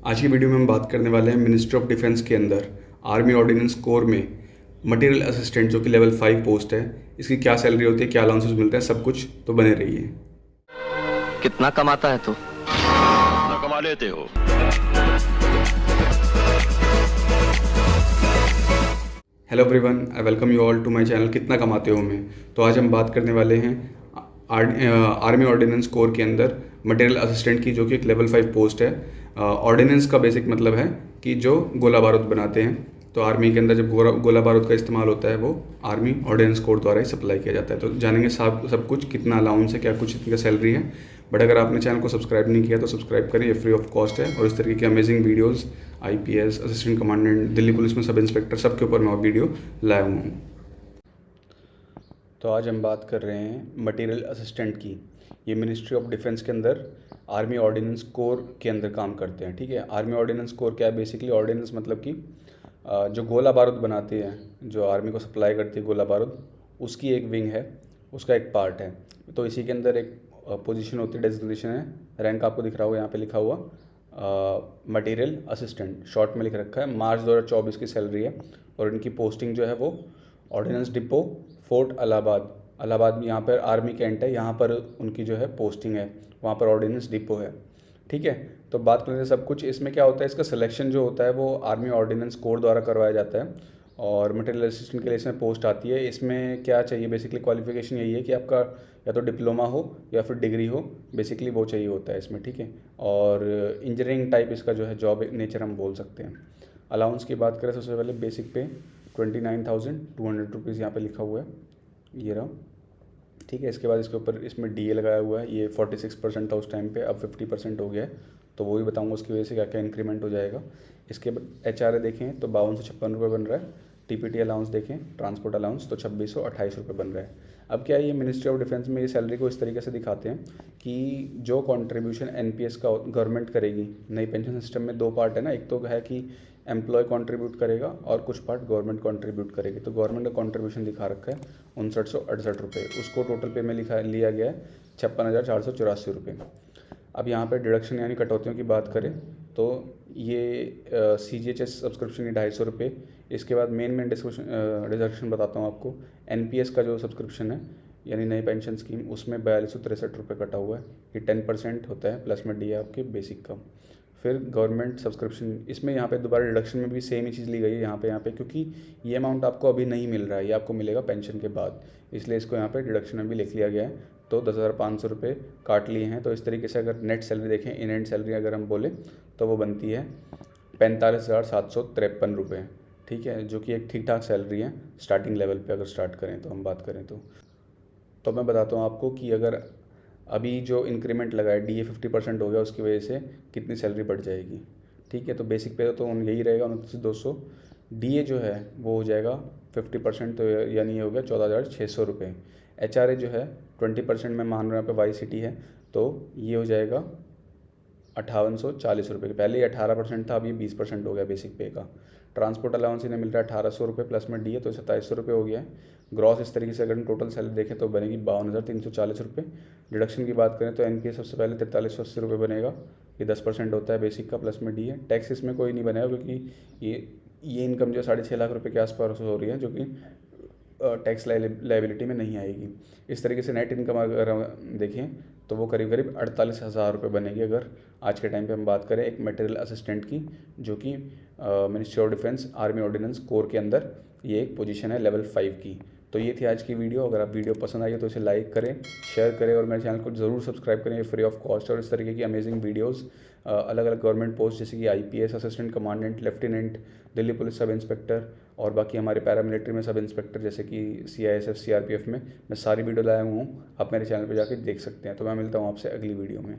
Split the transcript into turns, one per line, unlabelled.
आज की वीडियो में हम बात करने वाले हैं मिनिस्ट्री ऑफ डिफेंस के अंदर आर्मी ऑर्डिनेंस कोर में मटेरियल असिस्टेंट जो कि लेवल 5 पोस्ट है, इसकी क्या सैलरी होती है, क्या अलाउंसेस मिलते हैं, सब कुछ। तो बने रहिए।
कितना कमाता है तू?
कितना कमा लेते हो?
Hello everyone, I welcome you all to my channel कितना कमाते हो में। तो आज हम बात करने वाले हैं आर्मी ऑर्डिनेंस कोर के अंदर मटेरियल असिस्टेंट की, जो कि एक लेवल 5 पोस्ट है। ऑर्डिनेंस का बेसिक मतलब है कि जो गोला बारूद बनाते हैं, तो आर्मी के अंदर जब गोला बारूद का इस्तेमाल होता है वो आर्मी ऑर्डिनेंस कोड द्वारा ही सप्लाई किया जाता है। तो जानेंगे सब कुछ, कितना अलाउंस है, क्या कुछ इनका सैलरी है। बट अगर आपने चैनल को सब्सक्राइब नहीं किया तो सब्सक्राइब करें, ये फ्री ऑफ कॉस्ट है। और इस तरीके की amazing videos IPS, assistant commandant, Delhi police में सब इंस्पेक्टर, सबके ऊपर मैं वीडियो लाया हुआ हूँ। तो आज हम बात कर रहे हैं मटेरियल असिस्टेंट की। ये मिनिस्ट्री ऑफ डिफेंस के अंदर आर्मी ऑर्डिनेंस कोर के अंदर काम करते हैं। ठीक है, आर्मी ऑर्डिनेंस कोर क्या है? बेसिकली ऑर्डिनेंस मतलब कि जो गोला बारूद बनाती है, जो आर्मी को सप्लाई करती है गोला बारूद, उसकी एक विंग है, उसका एक पार्ट है। तो इसी के अंदर एक पोजीशन होती है, डेजिग्नेशन है, रैंक आपको दिख रहा होगा यहाँ पे लिखा हुआ मटेरियल असिस्टेंट, शॉर्ट में लिख रखा है। मार्च 2024 की सैलरी है और इनकी पोस्टिंग जो है वो ऑर्डिनेंस डिपो, फोर्ट इलाहाबाद में, यहाँ पर आर्मी कैंट है, यहाँ पर उनकी जो है पोस्टिंग है, वहाँ पर ऑर्डिनेंस डिपो है। ठीक है, तो बात करते हैं सब कुछ। इसमें क्या होता है, इसका सिलेक्शन जो होता है वो आर्मी ऑर्डिनेंस कोर द्वारा करवाया जाता है और मटेरियल असिस्टेंट के लिए इसमें पोस्ट आती है। इसमें क्या चाहिए? बेसिकली क्वालिफिकेशन यही है कि आपका या तो डिप्लोमा हो या फिर डिग्री हो, बेसिकली वो चाहिए होता है इसमें। ठीक है, और इंजीनियरिंग टाइप इसका जो है जॉब नेचर हम बोल सकते हैं। अलाउंस की बात करें, सबसे पहले बेसिक पे 29,200 रुपीज़ यहाँ पे लिखा हुआ है, ये रहा। ठीक है, इसके बाद इसके ऊपर इसमें DA लगाया हुआ है। ये 46% था उस टाइम पे, अब 50% हो गया है। तो वो भी बताऊंगा उसकी वजह से क्या क्या इंक्रीमेंट हो जाएगा। इसके बाद HRA देखें तो 5256 रुपये बन रहा है। TPT अलाउंस देखें, ट्रांसपोर्ट अलाउंस, तो 2628 रुपये बन रहा है। अब क्या है, ये मिनिस्ट्री ऑफ डिफेंस में ये सैलरी को इस तरीके से दिखाते हैं कि जो कंट्रीब्यूशन NPS का गवर्नमेंट करेगी, नई पेंशन सिस्टम में 2 पार्ट है ना, एक तो है कि एम्प्लॉय कंट्रीब्यूट करेगा और कुछ पार्ट गवर्नमेंट कंट्रीब्यूट करेगी। तो गवर्नमेंट का कंट्रीब्यूशन दिखा रखा है 5968 रुपये, उसको टोटल पे में लिया गया है 56,484 रुपये। अब यहाँ पे डिडक्शन यानी कटौतियों की बात करें तो ये CGHS सब्सक्रिप्शन की 250 रुपये। इसके बाद मेन डिडक्शन बताता हूँ आपको। NPS का जो सब्सक्रिप्शन है यानी नई पेंशन स्कीम, उसमें 4263 रुपये कटा हुआ है। ये 10% होता है, प्लस में DA आपके बेसिक का। फिर गवर्नमेंट सब्सक्रिप्शन, इसमें यहाँ पे दोबारा डिडक्शन में भी सेम ही चीज़ ली गई है यहाँ पे, क्योंकि ये अमाउंट आपको अभी नहीं मिल रहा है, ये आपको मिलेगा पेंशन के बाद, इसलिए इसको यहाँ पे डिडक्शन में भी लिख लिया गया है। तो 10,500 रुपये काट लिए हैं। तो इस तरीके से अगर नेट सैलरी देखें, इन एंड सैलरी अगर हम बोले तो वो बनती है 45,753 रुपये। ठीक है, जो कि एक ठीक ठाक सैलरी है स्टार्टिंग लेवल पे अगर स्टार्ट करें तो, हम बात करें तो मैं बताता हूँ आपको कि अगर अभी जो इंक्रीमेंट लगा है, DA 50% हो गया, उसकी वजह से कितनी सैलरी बढ़ जाएगी। ठीक है, तो बेसिक पे तो यही रहेगा 29,200। DA जो है वो हो जाएगा 50%, तो यानी ये हो गया 14,600 रुपये। HRA जो है 20% में मान रहे हैं यहाँ पे YCT है, तो ये हो जाएगा 5840 रुपये। पहले ही 18% था, अब ये 20% हो गया बेसिक पे का। ट्रांसपोर्ट अलाउंस इन्हें मिल रहा है 1800 रुपये, प्लस में DA, तो 2700 रुपये हो गया है ग्रॉस। इस तरीके से अगर हम टोटल सैलरी देखें तो बनेगी 52,340 रुपये। डिडक्शन की बात करें तो NPS सबसे पहले 4380 रुपये बनेगा, ये 10% होता है बेसिक का, प्लस में DA। टैक्स इसमें कोई नहीं बनेगा क्योंकि ये इनकम जो 6.5 लाख रुपये के आसपास हो रही है, जो कि टैक्स लाइबिलिटी में नहीं आएगी। इस तरीके से नेट इनकम अगर देखें तो वो करीब करीब 48,000 रुपये बनेगी अगर आज के टाइम पे हम बात करें एक मटेरियल असिस्टेंट की, जो कि ministry of defence army ordinance core के अंदर ये एक पोजीशन है लेवल 5 की। तो ये थी आज की वीडियो। अगर आप वीडियो पसंद आई है तो इसे लाइक करें, शेयर करें और मेरे चैनल को ज़रूर सब्सक्राइब करें, ये फ्री ऑफ कॉस्ट। और इस तरीके की अमेजिंग वीडियोज़ अलग अलग गवर्नमेंट पोस्ट जैसे कि IPS, assistant commandant, lieutenant, Delhi police sub inspector, और बाकी हमारे पैरामिलिट्री में सब इंस्पेक्टर जैसे कि CISF, CRPF में मैं सारी वीडियो लाया हुआ हूँ, आप मेरे चैनल पर जाकर देख सकते हैं। तो मैं मिलता हूँ आपसे अगली वीडियो में।